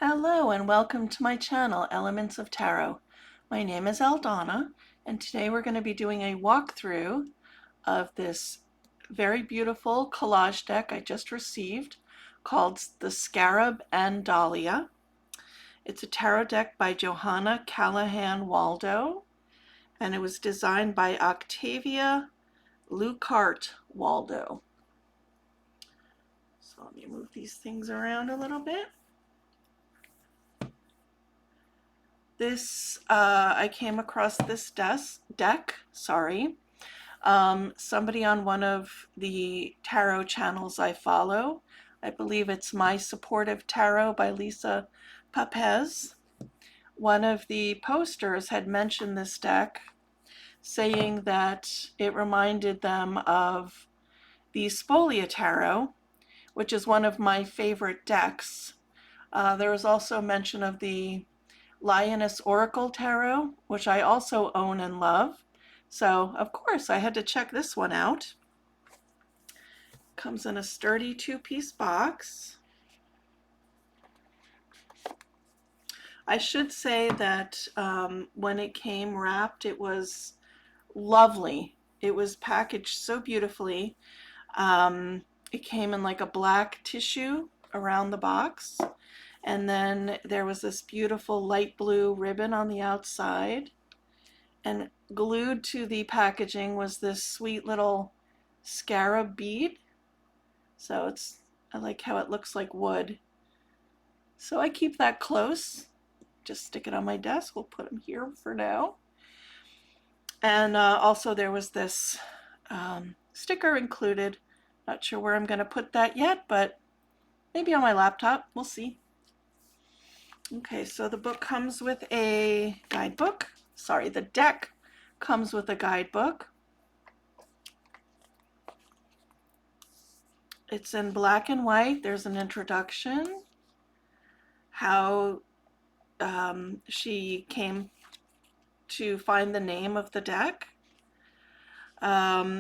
Hello and welcome to my channel, Elements of Tarot. My name is Aldana, and today we're going to be doing a walkthrough of this very beautiful collage deck I just received called the Scarab Dahlia. It's a tarot deck by Johanna, Callahan, Waldo, and it was designed by Octavia Lucart Waldo. So let me move these things around a little bit. I came across this deck, sorry. Somebody on one of the tarot channels I follow, I believe it's My Supportive Tarot by Lisa Papez. One of the posters had mentioned this deck, saying that it reminded them of the Spolia Tarot, which is one of my favorite decks. There was also mention of the Lioness Oracle Tarot, which I also own and love. So, of course, I had to check this one out. Comes in a sturdy two-piece box. I should say that when it came wrapped, it was lovely. It was packaged so beautifully. It came in like a black tissue around the box. And then there was this beautiful light blue ribbon on the outside. And glued to the packaging was this sweet little scarab bead. So I like how it looks like wood. So I keep that close. Just stick it on my desk. We'll put them here for now. And also there was this sticker included. Not sure where I'm going to put that yet, but maybe on my laptop. We'll see. Okay, so the book comes with a guidebook. Sorry, the deck comes with a guidebook. It's in black and white. There's an introduction, how she came to find the name of the deck.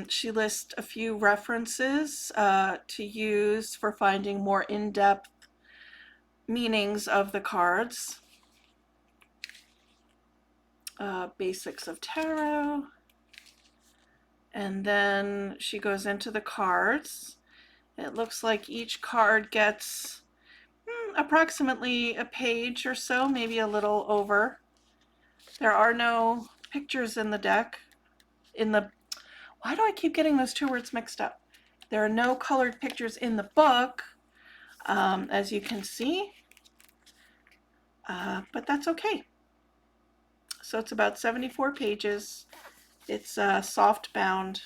She lists a few references to use for finding more in-depth meanings of the cards. Basics of tarot. And then she goes into the cards. It looks like each card gets approximately a page or so, maybe a little over. There are no pictures in the deck. Why do I keep getting those two words mixed up? There are no colored pictures in the book, as you can see, but that's okay. So it's about 74 pages. It's a soft-bound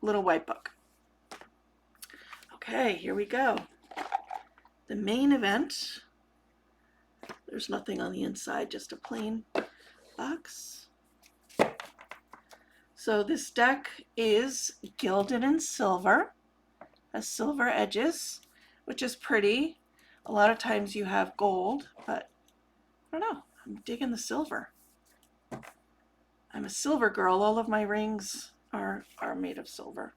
little white book. Okay, here we go. The main event. There's nothing on the inside, just a plain box. So this deck is gilded in silver, has silver edges, which is pretty. A lot of times you have gold, but I don't know, I'm digging the silver. I'm a silver girl. All of my rings are made of silver.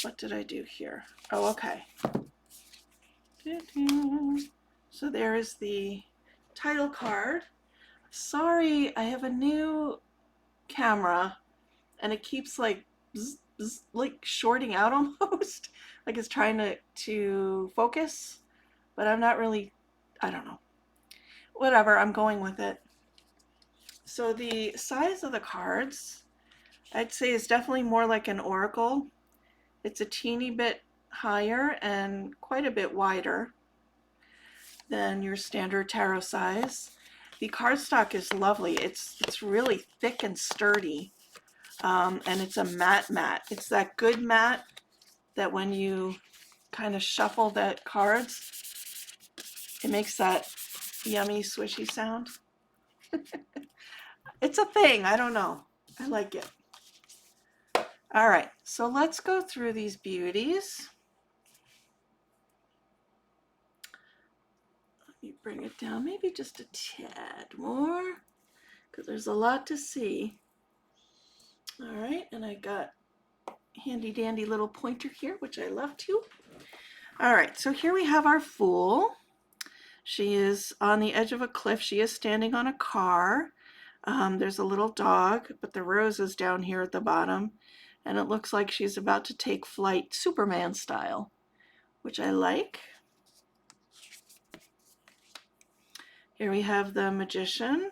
What did I do here? Oh, okay. So there is the title card. Sorry, I have a new camera and it keeps like bzz, bzz, like shorting out almost. Like it's trying to focus, but I'm not really, I don't know. Whatever, I'm going with it. So the size of the cards, I'd say, is definitely more like an oracle. It's a teeny bit higher and quite a bit wider than your standard tarot size. The cardstock is lovely. It's really thick and sturdy, and it's a matte. It's that good matte that when you kind of shuffle the cards, it makes that yummy swishy sound. It's a thing. I don't know. I like it. All right, so let's go through these beauties. Let me bring it down maybe just a tad more because there's a lot to see. All right, and I got handy dandy little pointer here, which I love too. All right, so here we have our Fool. She is on the edge of a cliff. She is standing on a car. There's a little dog, but the rose is down here at the bottom. And it looks like she's about to take flight Superman style, which I like. Here we have the magician.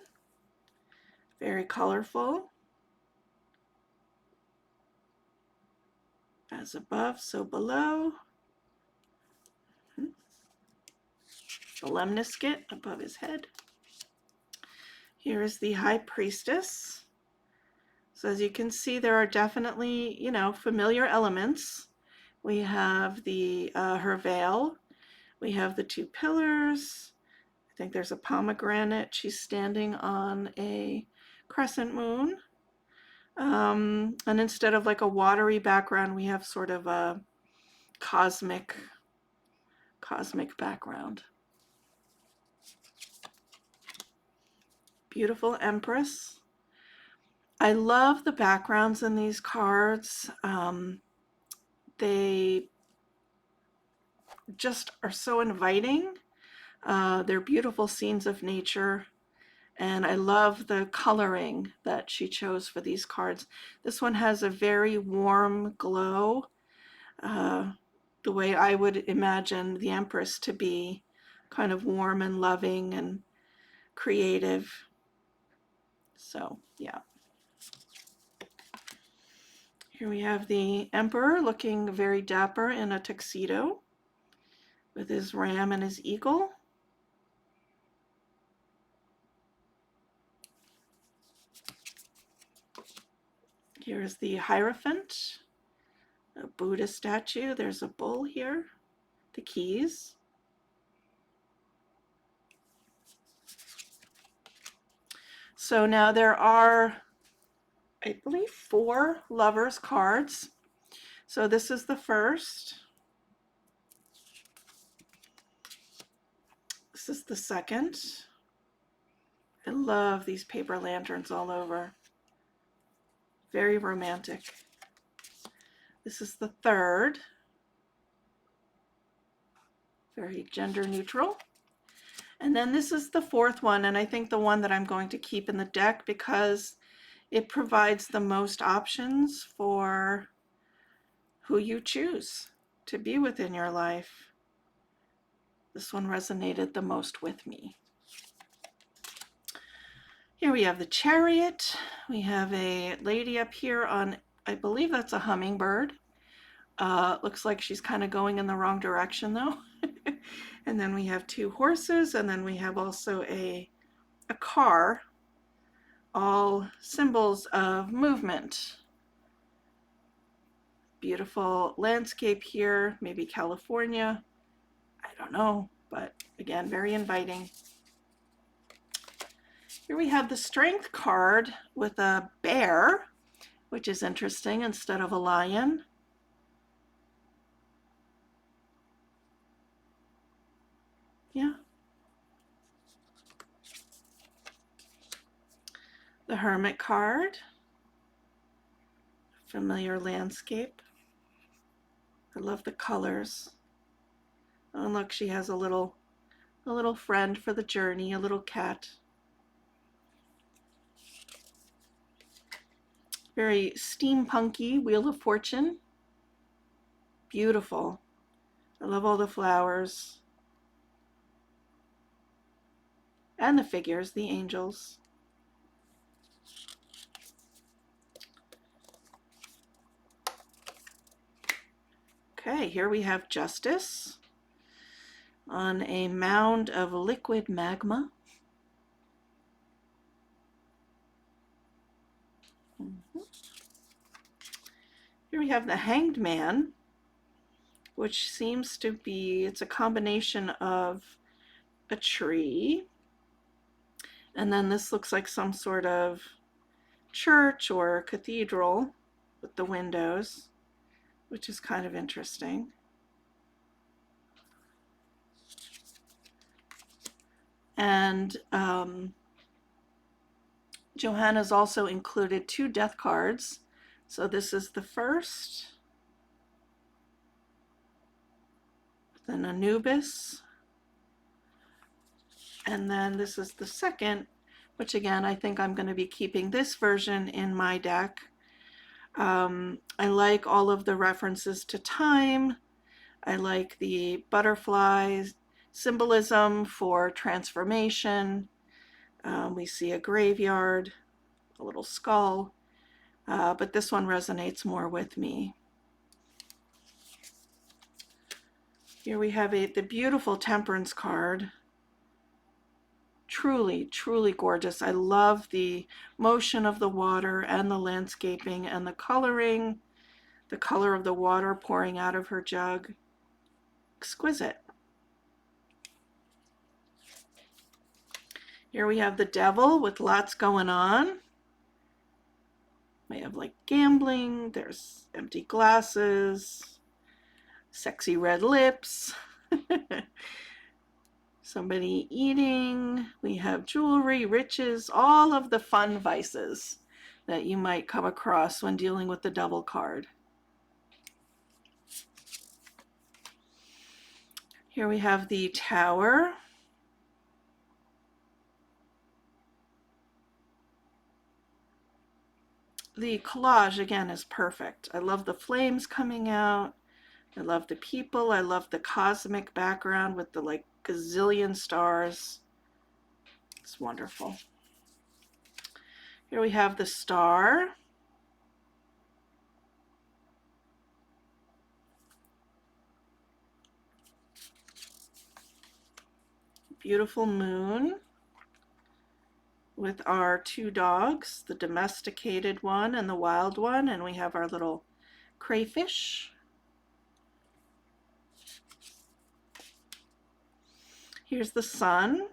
Very colorful. As above, so below. The lemniscate above his head. Here is the high priestess. So as you can see, there are definitely, familiar elements. We have her veil. We have the two pillars. I think there's a pomegranate. She's standing on a crescent moon. And instead of like a watery background, we have sort of a cosmic background. Beautiful Empress. I love the backgrounds in these cards. They just are so inviting. They're beautiful scenes of nature. And I love the coloring that she chose for these cards. This one has a very warm glow, the way I would imagine the Empress to be, kind of warm and loving and creative. So, yeah. Here we have the Emperor looking very dapper in a tuxedo with his ram and his eagle. Here's the Hierophant, a Buddha statue. There's a bull here, the keys. So now there are, I believe, 4 lovers cards. So this is the first. This is the second. I love these paper lanterns all over. Very romantic. This is the third. Very gender neutral. And then this is the fourth one, and I think the one that I'm going to keep in the deck because it provides the most options for who you choose to be within your life. This one resonated the most with me. Here we have the Chariot. We have a lady up here on, I believe that's a hummingbird. Looks like she's kind of going in the wrong direction though. And then we have 2 horses, and then we have also a car, all symbols of movement. Beautiful landscape here, maybe California. I don't know, but again, very inviting. Here we have the Strength card with a bear, which is interesting instead of a lion. Yeah. The Hermit card, familiar landscape. I love the colors. Oh, look, she has a little friend for the journey, a little cat. Very steampunky Wheel of Fortune. Beautiful. I love all the flowers. And the figures, the angels. Okay, here we have Justice on a mound of liquid magma. Here we have the Hanged Man, which seems to be, it's a combination of a tree, and then this looks like some sort of church or cathedral with the windows, which is kind of interesting. And Johanna's also included 2 death cards. So this is the first, then Anubis, And then this is the second, which again, I think I'm going to be keeping this version in my deck. I like all of the references to time. I like the butterflies symbolism for transformation. We see a graveyard, a little skull, but this one resonates more with me. Here we have the beautiful Temperance card. Truly, truly gorgeous. I love the motion of the water and the landscaping and the coloring, the color of the water pouring out of her jug. Exquisite. Here we have the Devil with lots going on. We have like gambling, there's empty glasses, sexy red lips, somebody eating. We have jewelry, riches, all of the fun vices that you might come across when dealing with the Devil card. Here we have the Tower. The collage again is perfect. I love the flames coming out. I love the people. I love the cosmic background with the like gazillion stars. It's wonderful. Here we have the Star. Beautiful moon with our two dogs, the domesticated one and the wild one, and we have our little crayfish. Here's the sun,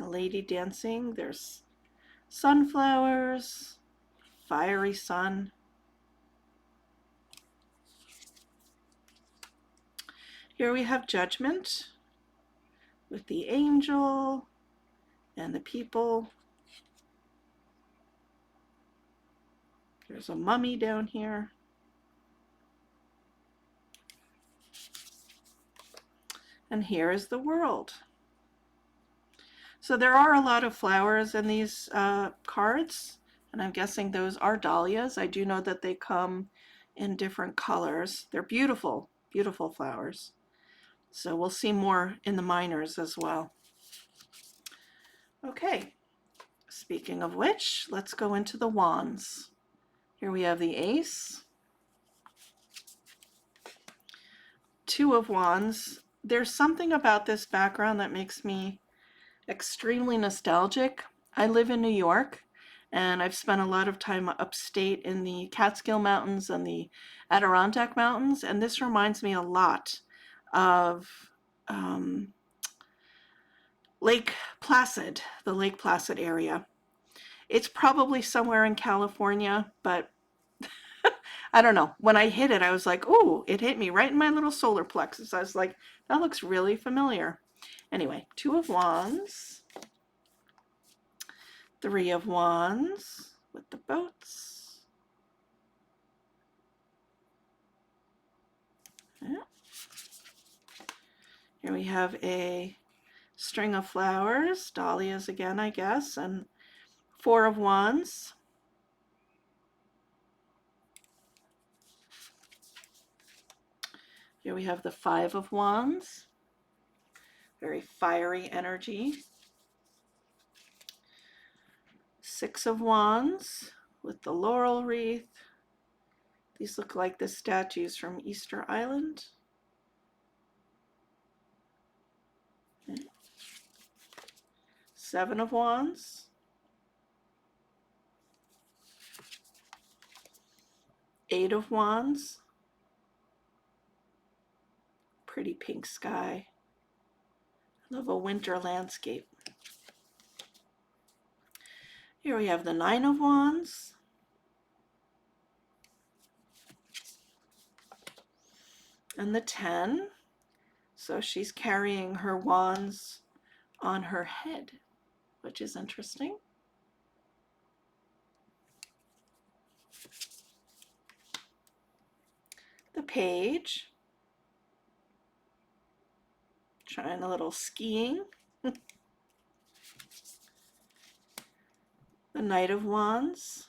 a lady dancing. There's sunflowers, fiery sun. Here we have Judgment with the angel and the people. There's a mummy down here. And here is the world. So there are a lot of flowers in these cards, and I'm guessing those are dahlias. I do know that they come in different colors. They're beautiful, beautiful flowers. So we'll see more in the minors as well. Okay, speaking of which, let's go into the wands. Here we have the Ace, Two of Wands. There's something about this background that makes me extremely nostalgic. I live in New York, and I've spent a lot of time upstate in the Catskill Mountains and the Adirondack Mountains, and this reminds me a lot of Lake Placid, the Lake Placid area. It's probably somewhere in California, but I don't know. When I hit it, I was like, ooh, it hit me right in my little solar plexus. I was like, that looks really familiar. Anyway, Two of Wands, Three of Wands with the boats. Yeah. Here we have a string of flowers, dahlias again, I guess, and Four of Wands. Here we have the Five of Wands, very fiery energy. Six of Wands with the laurel wreath. These look like the statues from Easter Island. Okay. Seven of Wands. Eight of Wands. Pretty pink sky. Love a winter landscape. Here we have the Nine of Wands. And the 10. So she's carrying her wands on her head, which is interesting. The Page, which Trying a little skiing. The Knight of Wands.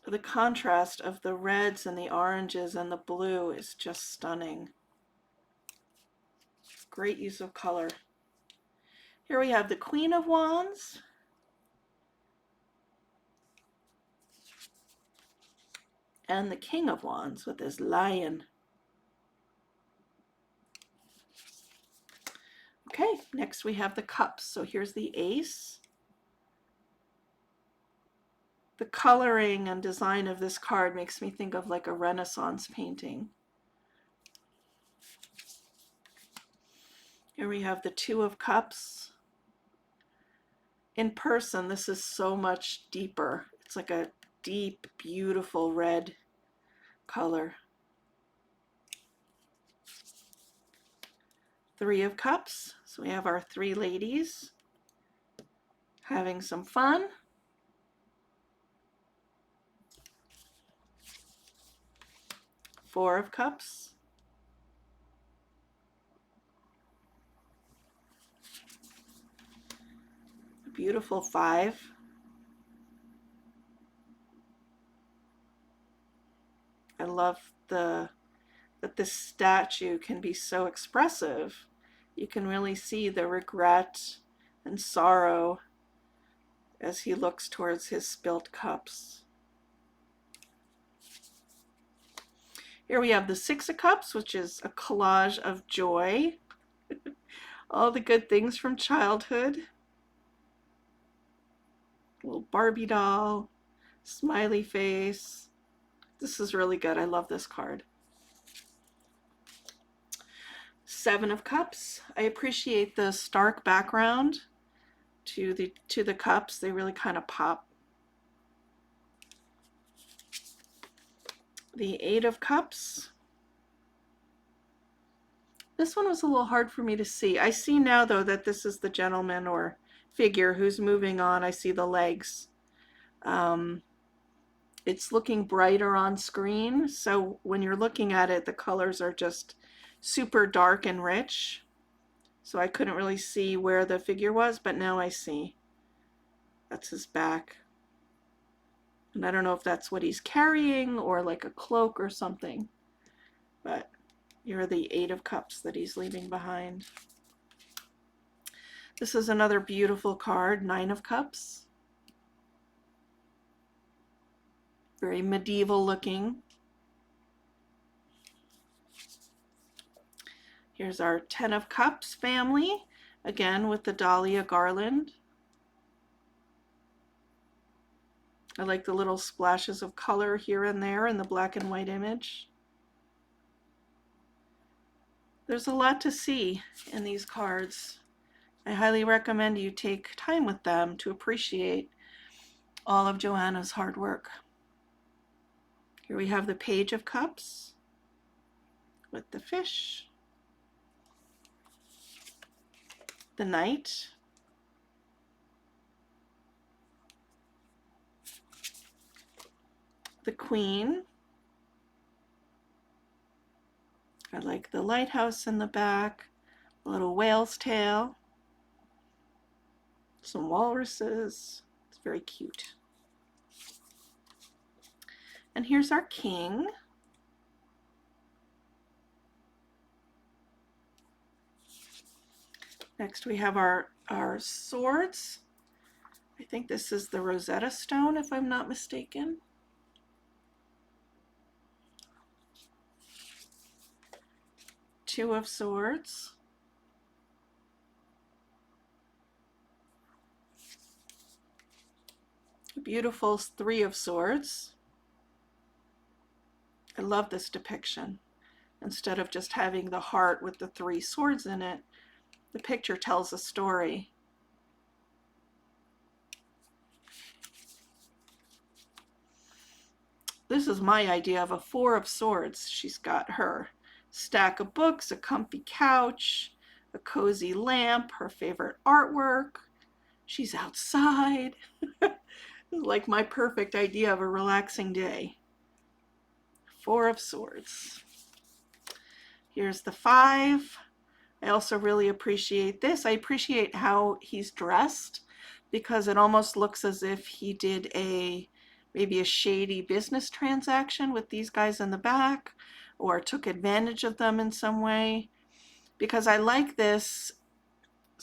The contrast of the reds and the oranges and the blue is just stunning. Great use of color. Here we have the Queen of Wands. And the King of Wands with his lion. Okay, next we have the cups. So here's the ace. The coloring and design of this card makes me think of like a Renaissance painting. Here we have the Two of Cups. In person, this is so much deeper. It's like a deep, beautiful red color. Three of Cups. So we have our three ladies having some fun. Four of Cups. Beautiful five. I love that this statue can be so expressive. You can really see the regret and sorrow as he looks towards his spilt cups. Here we have the Six of Cups, which is a collage of joy. All the good things from childhood. Little Barbie doll, smiley face. This is really good. I love this card. Seven of Cups. I appreciate the stark background to the cups. They really kind of pop. The Eight of Cups. This one was a little hard for me to see. I see now though that this is the gentleman or figure who's moving on. I see the legs. It's looking brighter on screen, so when you're looking at it, the colors are just super dark and rich. So I couldn't really see where the figure was, but now I see. That's his back. And I don't know if that's what he's carrying or like a cloak or something. But you're the Eight of Cups that he's leaving behind. This is another beautiful card, Nine of Cups. Very medieval looking. Here's our Ten of Cups family, again with the Dahlia garland. I like the little splashes of color here and there in the black and white image. There's a lot to see in these cards. I highly recommend you take time with them to appreciate all of Johanna's hard work. Here we have the Page of Cups with the fish, the Knight, the Queen. I like the lighthouse in the back, a little whale's tail, some walruses. It's very cute. And here's our king. Next we have our swords. I think this is the Rosetta Stone, if I'm not mistaken. Two of Swords. A beautiful Three of Swords. I love this depiction. Instead of just having the heart with the three swords in it, the picture tells a story. This is my idea of a Four of Swords. She's got her stack of books, a comfy couch, a cozy lamp, her favorite artwork. She's outside. Like my perfect idea of a relaxing day. Four of Swords. Here's the 5. I also really appreciate this. I appreciate how he's dressed because it almost looks as if he did maybe a shady business transaction with these guys in the back or took advantage of them in some way. Because I like this,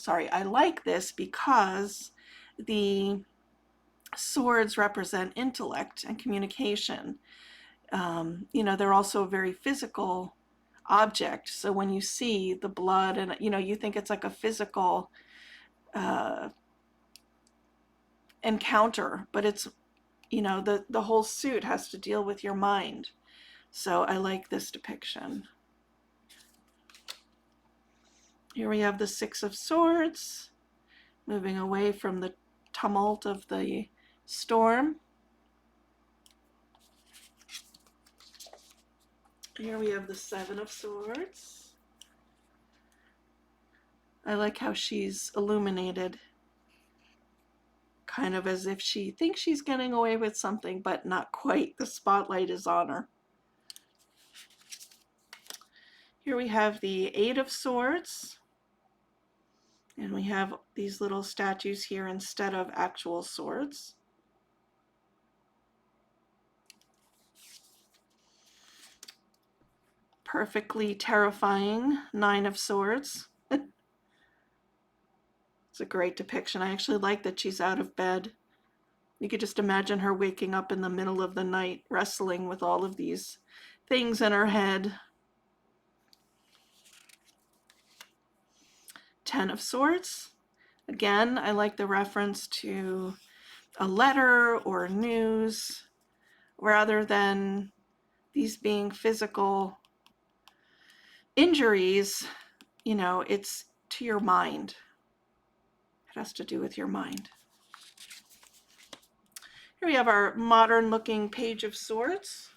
I like this because the swords represent intellect and communication. They're also a very physical object. So when you see the blood and, you think it's like a physical uh, encounter, but it's, the whole suit has to deal with your mind. So I like this depiction. Here we have the 6 of Swords, moving away from the tumult of the storm. Here we have the 7 of Swords. I like how she's illuminated, kind of as if she thinks she's getting away with something, but not quite. The spotlight is on her. Here we have the 8 of Swords, and we have these little statues here instead of actual swords. Perfectly terrifying 9 of Swords. It's a great depiction. I actually like that she's out of bed. You could just imagine her waking up in the middle of the night, wrestling with all of these things in her head. 10 of Swords. Again, I like the reference to a letter or news, rather than these being physical injuries. It's to your mind. It has to do with your mind. Here we have our modern looking Page of Swords.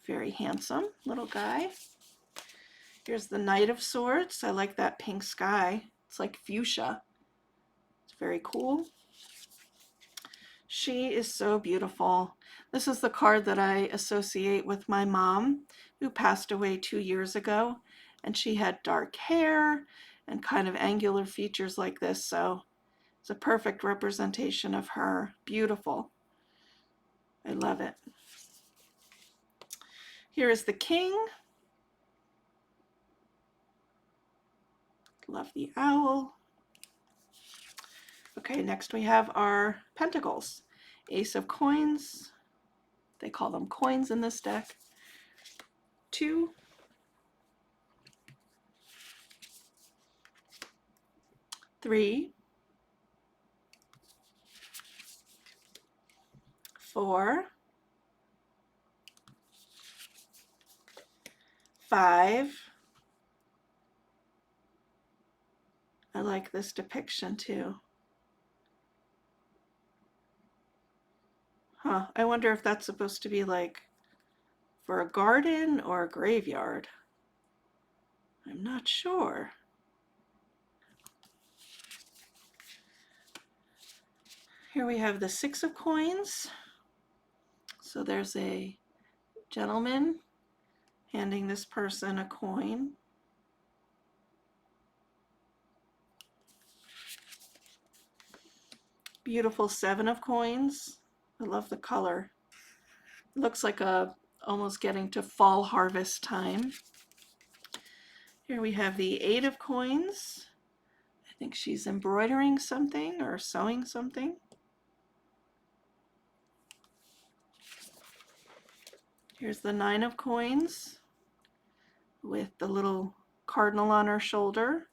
Very handsome little guy. Here's the Knight of Swords. I like that pink sky. It's like fuchsia. It's very cool. She is so beautiful. This is the card that I associate with my mom, who passed away 2 years ago. And she had dark hair and kind of angular features like this. So it's a perfect representation of her. Beautiful. I love it. Here is the King. Love the owl. Okay, next we have our pentacles. Ace of Coins. They call them coins in this deck. 2. 3. 4. 5. I like this depiction too. I wonder if that's supposed to be like for a garden or a graveyard. I'm not sure. Here we have the 6 of Coins. So there's a gentleman handing this person a coin. Beautiful 7 of Coins. I love the color. It looks like almost getting to fall harvest time. Here we have the 8 of Coins. I think she's embroidering something or sewing something. Here's the 9 of Coins with the little cardinal on her shoulder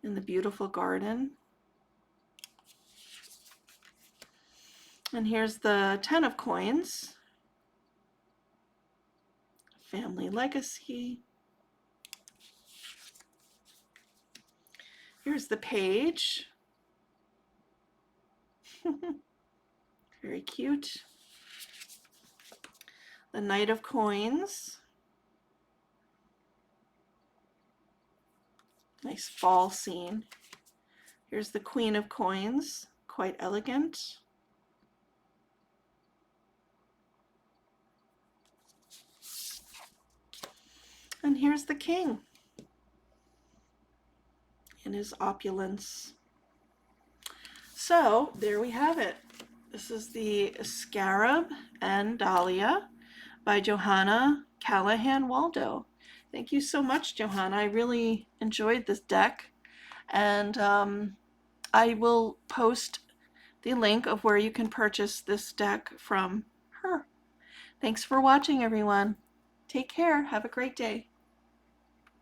in the beautiful garden. And here's the 10 of Coins. Family legacy. Here's the Page. Very cute. The Knight of Coins. Nice fall scene. Here's the Queen of Coins. Quite elegant. And here's the king in his opulence. So there we have it. This is the Scarab and Dahlia by Johanna, Callahan, Waldo. Thank you so much, Johanna. I really enjoyed this deck, and I will post the link of where you can purchase this deck from her. Thanks for watching, everyone. Take care. Have a great day.